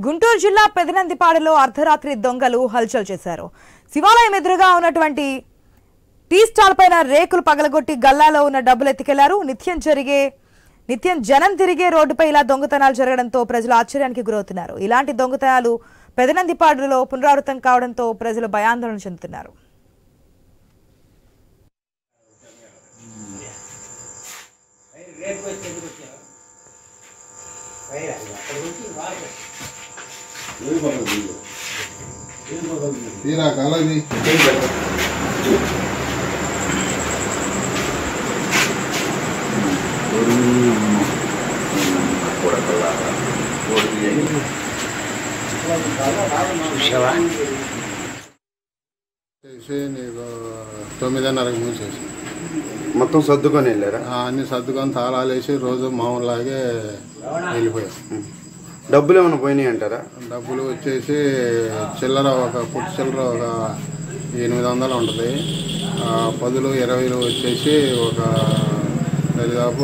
గుంటూరు జిల్లా పెదనందిపాడులో అర్ధరాత్రి దొంగలు హల్చల్ చేశారు. శివాలయం ఎదురుగా ఉన్నటువంటి టీ స్టాల్ పైన రేకులు పగలగొట్టి గల్లాలో ఉన్న డబ్బులు ఎత్తుకెళ్లారు. నిత్యం జనం తిరిగే రోడ్డుపై ఇలా దొంగతనాలు జరగడంతో ప్రజలు ఆశ్చర్యానికి గురవుతున్నారు. ఇలాంటి దొంగతనాలు పెదనందిపాడులో పునరావృతం కావడంతో ప్రజలు భయాందోళన చెందుతున్నారు. నీకు 9:30కి మూసేసి మొత్తం సర్దుకొని వెళ్ళారా? అన్ని సర్దుకొని తాళాలు వేసి రోజు మామూలులాగే వెళ్ళిపోయాం. డబ్బులు ఏమైనా పోయినాయి అంటారా? డబ్బులు వచ్చేసి చిల్లర పుట్టు చిల్లర ఒక 800 ఉంటుంది. 10, 20 వచ్చేసి ఒక దాదాపు